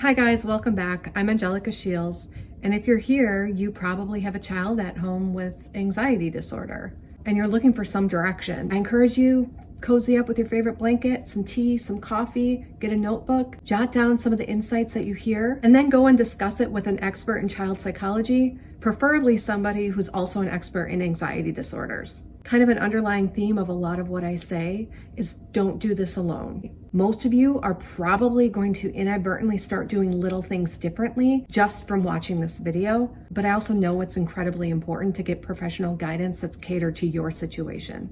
Hi guys, welcome back. I'm Angelica Shields, and if you're here, you probably have a child at home with anxiety disorder, and you're looking for some direction. I encourage you, cozy up with your favorite blanket, some tea, some coffee, get a notebook, jot down some of the insights that you hear, and then go and discuss it with an expert in child psychology, preferably somebody who's also an expert in anxiety disorders. Kind of an underlying theme of a lot of what I say is don't do this alone. Most of you are probably going to inadvertently start doing little things differently just from watching this video, but I also know it's incredibly important to get professional guidance that's catered to your situation.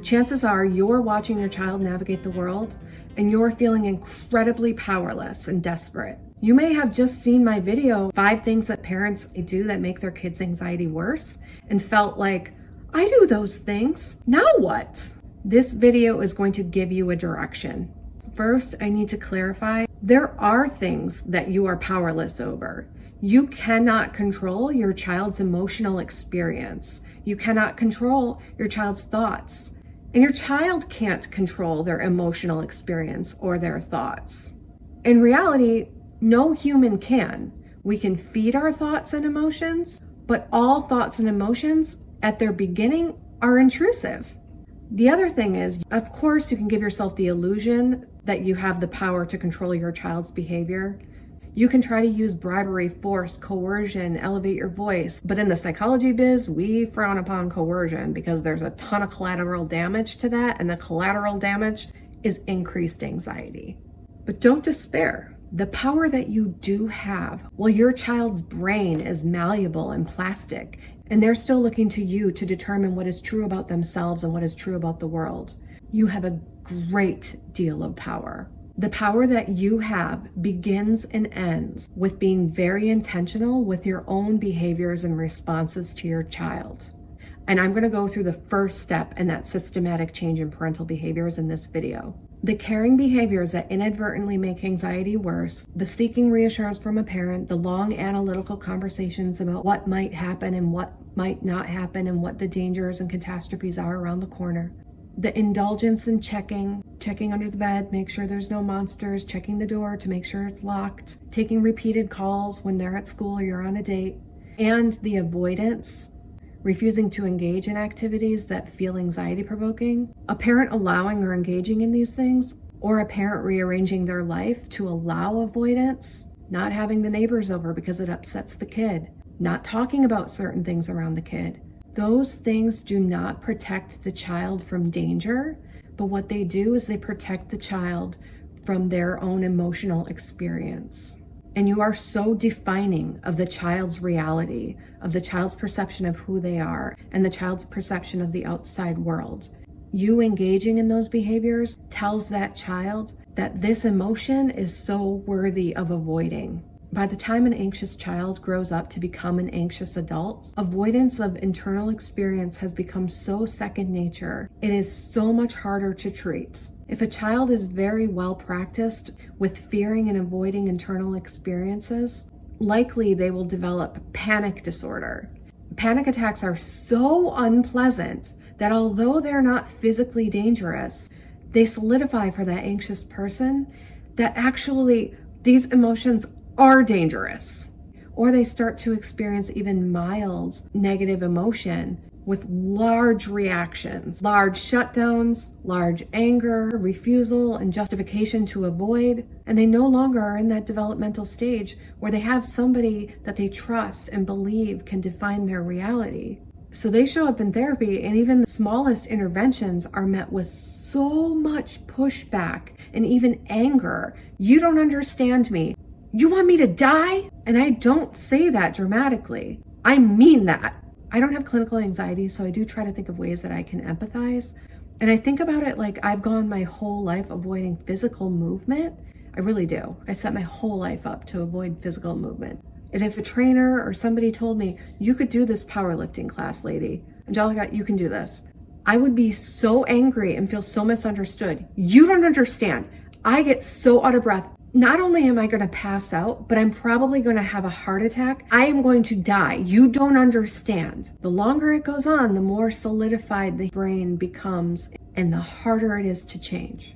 Chances are you're watching your child navigate the world and you're feeling incredibly powerless and desperate. You may have just seen my video, 5 things that parents do that make their kids' anxiety worse, and felt like, I do those things, now what? This video is going to give you a direction. First, I need to clarify, there are things that you are powerless over. You cannot control your child's emotional experience. You cannot control your child's thoughts. And your child can't control their emotional experience or their thoughts. In reality, no human can. We can feed our thoughts and emotions, but all thoughts and emotions at their beginning are intrusive. The other thing is, of course, you can give yourself the illusion that you have the power to control your child's behavior. You can try to use bribery, force, coercion, elevate your voice. But in the psychology biz, we frown upon coercion because there's a ton of collateral damage to that, and the collateral damage is increased anxiety. But don't despair. The power that you do have, well, your child's brain is malleable and plastic, and they're still looking to you to determine what is true about themselves and what is true about the world. You have a great deal of power. The power that you have begins and ends with being very intentional with your own behaviors and responses to your child. And I'm going to go through the first step in that systematic change in parental behaviors in this video. The caring behaviors that inadvertently make anxiety worse, the seeking reassurance from a parent, the long analytical conversations about what might happen and what might not happen and what the dangers and catastrophes are around the corner, the indulgence in checking under the bed, make sure there's no monsters, checking the door to make sure it's locked, taking repeated calls when they're at school or you're on a date, and the avoidance, refusing to engage in activities that feel anxiety provoking, a parent allowing or engaging in these things, or a parent rearranging their life to allow avoidance, not having the neighbors over because it upsets the kid, not talking about certain things around the kid. Those things do not protect the child from danger, but what they do is they protect the child from their own emotional experience. And you are so defining of the child's reality, of the child's perception of who they are, and the child's perception of the outside world. You engaging in those behaviors tells that child that this emotion is so worthy of avoiding. By the time an anxious child grows up to become an anxious adult, avoidance of internal experience has become so second nature. It is so much harder to treat. If a child is very well practiced with fearing and avoiding internal experiences, likely they will develop panic disorder. Panic attacks are so unpleasant that although they're not physically dangerous, they solidify for that anxious person that actually these emotions are dangerous. Or they start to experience even mild negative emotion with large reactions, large shutdowns, large anger, refusal, and justification to avoid. And they no longer are in that developmental stage where they have somebody that they trust and believe can define their reality. So they show up in therapy, and even the smallest interventions are met with so much pushback and even anger. You don't understand me. You want me to die? And I don't say that dramatically. I mean that. I don't have clinical anxiety, so I do try to think of ways that I can empathize. And I think about it like I've gone my whole life avoiding physical movement. I really do. I set my whole life up to avoid physical movement. And if a trainer or somebody told me, you could do this powerlifting class, lady, Angelica, you can do this, I would be so angry and feel so misunderstood. You don't understand. I get so out of breath not only am I going to pass out, but I'm probably going to have a heart attack. I am going to die. You don't understand. The longer it goes on, the more solidified the brain becomes and the harder it is to change.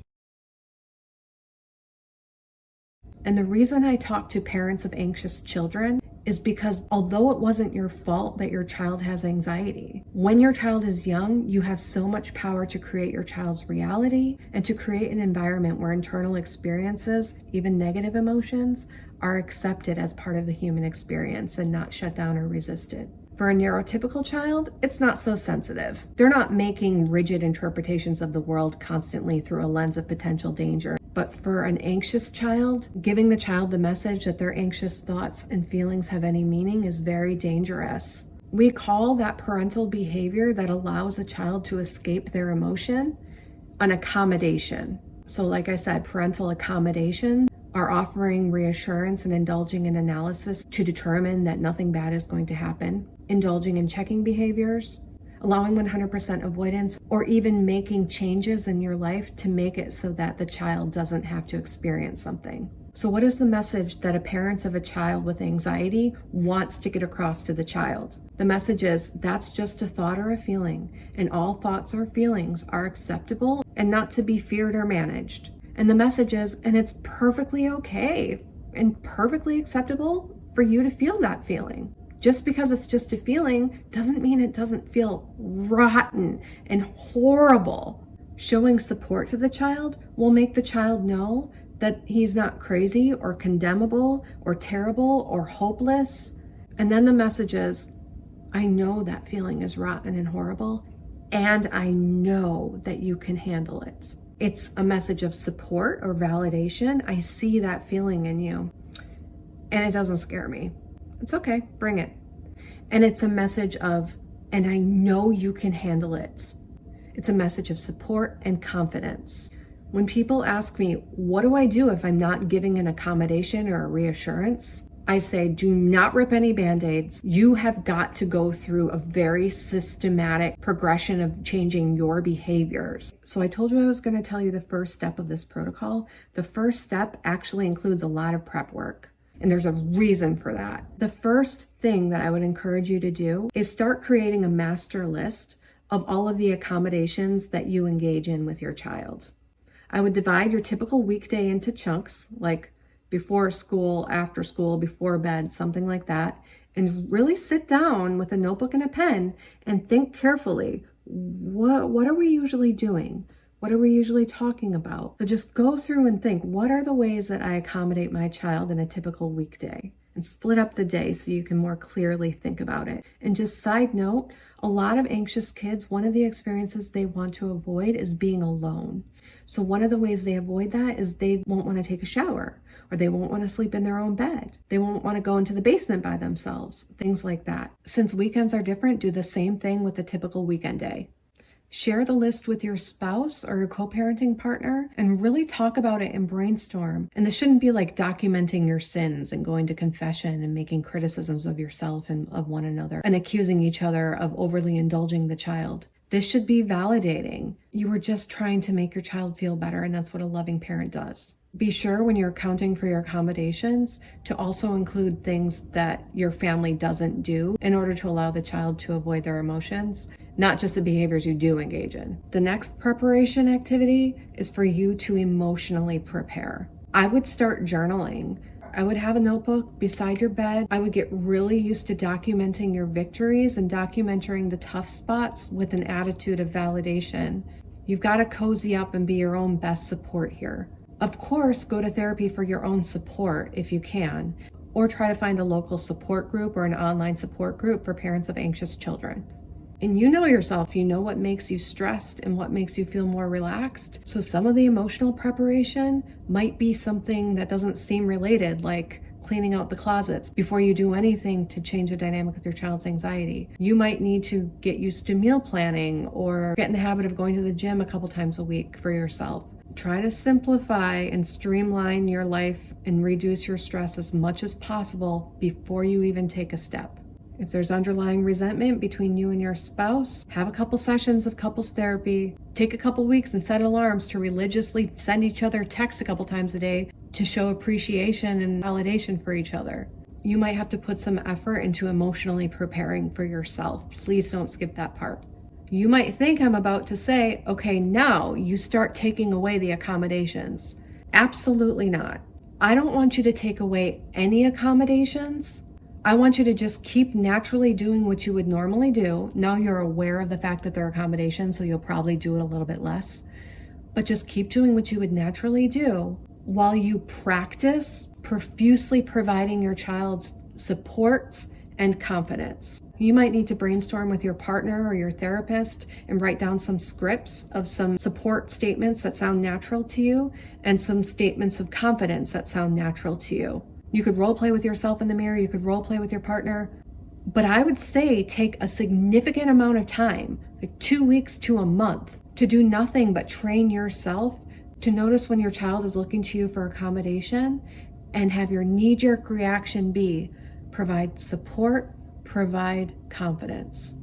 And the reason I talk to parents of anxious children is because although it wasn't your fault that your child has anxiety, when your child is young, you have so much power to create your child's reality and to create an environment where internal experiences, even negative emotions, are accepted as part of the human experience and not shut down or resisted. For a neurotypical child, it's not so sensitive. They're not making rigid interpretations of the world constantly through a lens of potential danger. But for an anxious child, giving the child the message that their anxious thoughts and feelings have any meaning is very dangerous. We call that parental behavior that allows a child to escape their emotion an accommodation. So like I said, parental accommodation are offering reassurance and indulging in analysis to determine that nothing bad is going to happen, indulging in checking behaviors, allowing 100% avoidance, or even making changes in your life to make it so that the child doesn't have to experience something. So what is the message that a parent of a child with anxiety wants to get across to the child? The message is that's just a thought or a feeling, and all thoughts or feelings are acceptable and not to be feared or managed. And the message is, and it's perfectly okay and perfectly acceptable for you to feel that feeling. Just because it's just a feeling doesn't mean it doesn't feel rotten and horrible. Showing support to the child will make the child know that he's not crazy or condemnable or terrible or hopeless. And then the message is, I know that feeling is rotten and horrible, and I know that you can handle it. It's a message of support or validation. I see that feeling in you, and it doesn't scare me. It's okay, bring it. And it's a message of, and I know you can handle it. It's a message of support and confidence. When people ask me, what do I do if I'm not giving an accommodation or a reassurance? I say, do not rip any Band-Aids. You have got to go through a very systematic progression of changing your behaviors. So I told you I was going to tell you the first step of this protocol. The first step actually includes a lot of prep work. And there's a reason for that. The first thing that I would encourage you to do is start creating a master list of all of the accommodations that you engage in with your child. I would divide your typical weekday into chunks, like before school, after school, before bed, something like that, and really sit down with a notebook and a pen and think carefully, what are we usually doing? What are we usually talking about? So just go through and think, what are the ways that I accommodate my child in a typical weekday? And split up the day so you can more clearly think about it. And just side note, a lot of anxious kids, one of the experiences they want to avoid is being alone. So one of the ways they avoid that is they won't want to take a shower, or they won't want to sleep in their own bed. They won't want to go into the basement by themselves, things like that. Since weekends are different, do the same thing with a typical weekend day. Share the list with your spouse or your co-parenting partner and really talk about it and brainstorm. And this shouldn't be like documenting your sins and going to confession and making criticisms of yourself and of one another and accusing each other of overly indulging the child. This should be validating. You were just trying to make your child feel better, and that's what a loving parent does. Be sure when you're accounting for your accommodations to also include things that your family doesn't do in order to allow the child to avoid their emotions, not just the behaviors you do engage in. The next preparation activity is for you to emotionally prepare. I would start journaling. I would have a notebook beside your bed. I would get really used to documenting your victories and documenting the tough spots with an attitude of validation. You've got to cozy up and be your own best support here. Of course, go to therapy for your own support if you can, or try to find a local support group or an online support group for parents of anxious children. And you know yourself, you know what makes you stressed and what makes you feel more relaxed. So some of the emotional preparation might be something that doesn't seem related, like cleaning out the closets before you do anything to change the dynamic with your child's anxiety. You might need to get used to meal planning or get in the habit of going to the gym a couple times a week for yourself. Try to simplify and streamline your life and reduce your stress as much as possible before you even take a step. If there's underlying resentment between you and your spouse, have a couple sessions of couples therapy. Take a couple weeks and set alarms to religiously send each other texts a couple times a day to show appreciation and validation for each other. You might have to put some effort into emotionally preparing for yourself. Please don't skip that part. You might think I'm about to say, okay, now you start taking away the accommodations. Absolutely not. I don't want you to take away any accommodations. I want you to just keep naturally doing what you would normally do. Now you're aware of the fact that there are accommodations, so you'll probably do it a little bit less. But just keep doing what you would naturally do while you practice profusely providing your child supports and confidence. You might need to brainstorm with your partner or your therapist and write down some scripts of some support statements that sound natural to you and some statements of confidence that sound natural to you. You could role play with yourself in the mirror, you could role play with your partner, but I would say take a significant amount of time, like 2 weeks to a month, to do nothing but train yourself to notice when your child is looking to you for accommodation and have your knee-jerk reaction be provide support, provide confidence.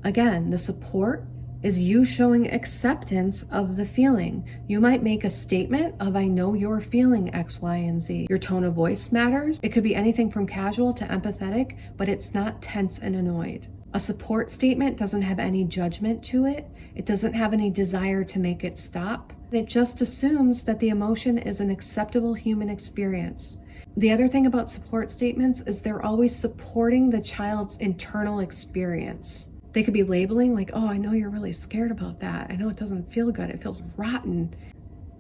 Again, the support is you showing acceptance of the feeling. You might make a statement of, I know you're feeling X, Y, and Z. Your tone of voice matters. It could be anything from casual to empathetic, but it's not tense and annoyed. A support statement doesn't have any judgment to it. It doesn't have any desire to make it stop. It just assumes that the emotion is an acceptable human experience. The other thing about support statements is they're always supporting the child's internal experience. They could be labeling like, oh, I know you're really scared about that. I know it doesn't feel good. It feels rotten.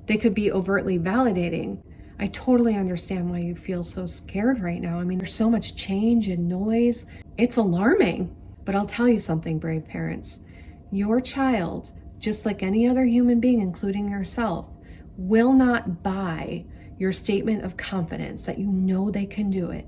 They could be overtly validating. I totally understand why you feel so scared right now. I mean, there's so much change and noise. It's alarming. But I'll tell you something, brave parents. Your child, just like any other human being, including yourself, will not buy your statement of confidence that you know they can do it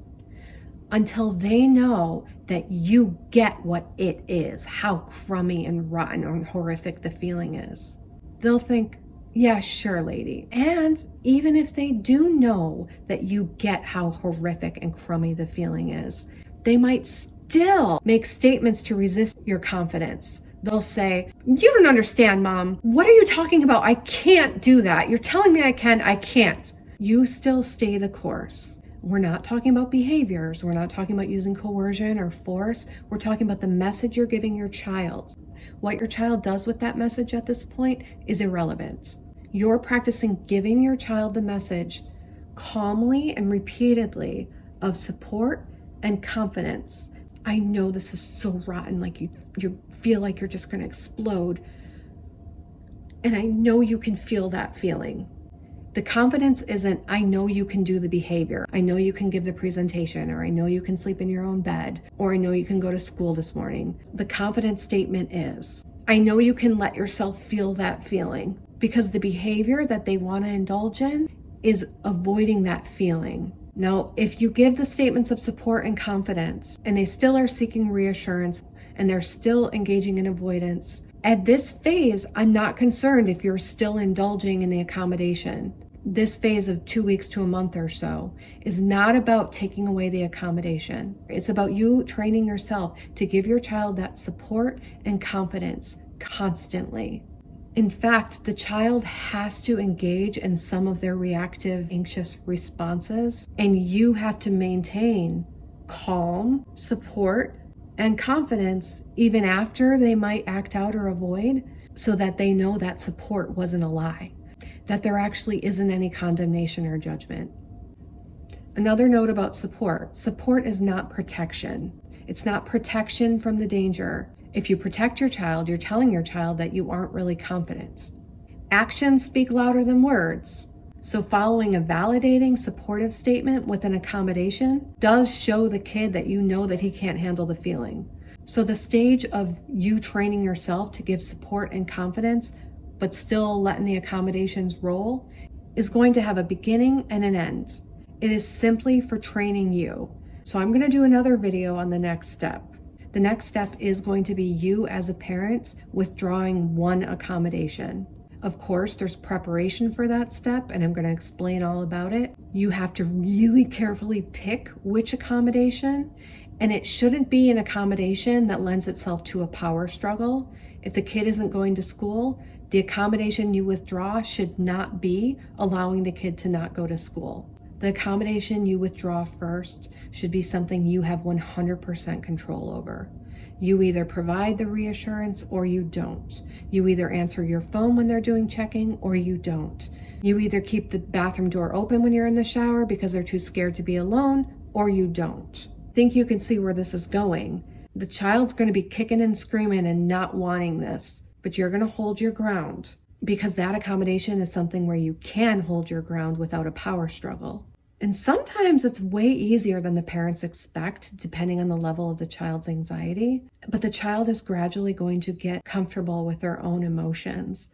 until they know that you get what it is, how crummy and rotten and horrific the feeling is. They'll think, yeah, sure, lady. And even if they do know that you get how horrific and crummy the feeling is, they might still make statements to resist your confidence. They'll say, you don't understand, Mom. What are you talking about? I can't do that. You're telling me I can, I can't. You still stay the course. We're not talking about behaviors. We're not talking about using coercion or force. We're talking about the message you're giving your child. What your child does with that message at this point is irrelevant. You're practicing giving your child the message calmly and repeatedly of support and confidence. I know this is so rotten, like you feel like you're just going to explode. And I know you can feel that feeling. The confidence isn't, I know you can do the behavior. I know you can give the presentation, or I know you can sleep in your own bed, or I know you can go to school this morning. The confidence statement is, I know you can let yourself feel that feeling, because the behavior that they want to indulge in is avoiding that feeling. Now, if you give the statements of support and confidence, and they still are seeking reassurance, and they're still engaging in avoidance, at this phase, I'm not concerned if you're still indulging in the accommodation. This phase of 2 weeks to a month or so is not about taking away the accommodation. It's about you training yourself to give your child that support and confidence constantly. In fact, the child has to engage in some of their reactive, anxious responses, and you have to maintain calm, support, and confidence even after they might act out or avoid, so that they know that support wasn't a lie, that there actually isn't any condemnation or judgment. Another note about support. Support is not protection. It's not protection from the danger. If you protect your child, you're telling your child that you aren't really confident. Actions speak louder than words. So following a validating, supportive statement with an accommodation does show the kid that you know that he can't handle the feeling. So the stage of you training yourself to give support and confidence, but still letting the accommodations roll, is going to have a beginning and an end. It is simply for training you. So I'm going to do another video on the next step. The next step is going to be you as a parent withdrawing one accommodation. Of course, there's preparation for that step, and I'm going to explain all about it. You have to really carefully pick which accommodation, and it shouldn't be an accommodation that lends itself to a power struggle. If the kid isn't going to school, The accommodation you withdraw should not be allowing the kid to not go to school. The accommodation you withdraw first should be something you have 100% control over. You either provide the reassurance or you don't. You either answer your phone when they're doing checking or you don't. You either keep the bathroom door open when you're in the shower because they're too scared to be alone, or you don't. Think you can see where this is going. The child's going to be kicking and screaming and not wanting this, but you're going to hold your ground because that accommodation is something where you can hold your ground without a power struggle. And sometimes it's way easier than the parents expect, depending on the level of the child's anxiety. But the child is gradually going to get comfortable with their own emotions.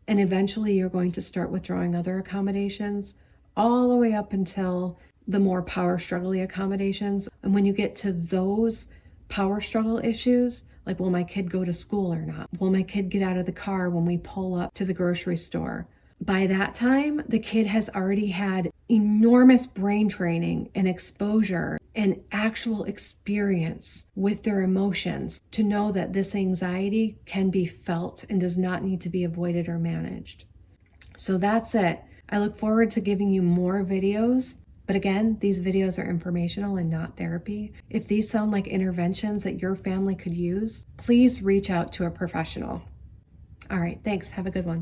And eventually you're going to start withdrawing other accommodations all the way up until the more power struggle-y accommodations. And when you get to those power struggle issues, like, will my kid go to school or not? Will my kid get out of the car when we pull up to the grocery store? By that time, the kid has already had enormous brain training and exposure and actual experience with their emotions to know that this anxiety can be felt and does not need to be avoided or managed. So that's it. I look forward to giving you more videos. But again, these videos are informational and not therapy. If these sound like interventions that your family could use, please reach out to a professional. All right, thanks. Have a good one.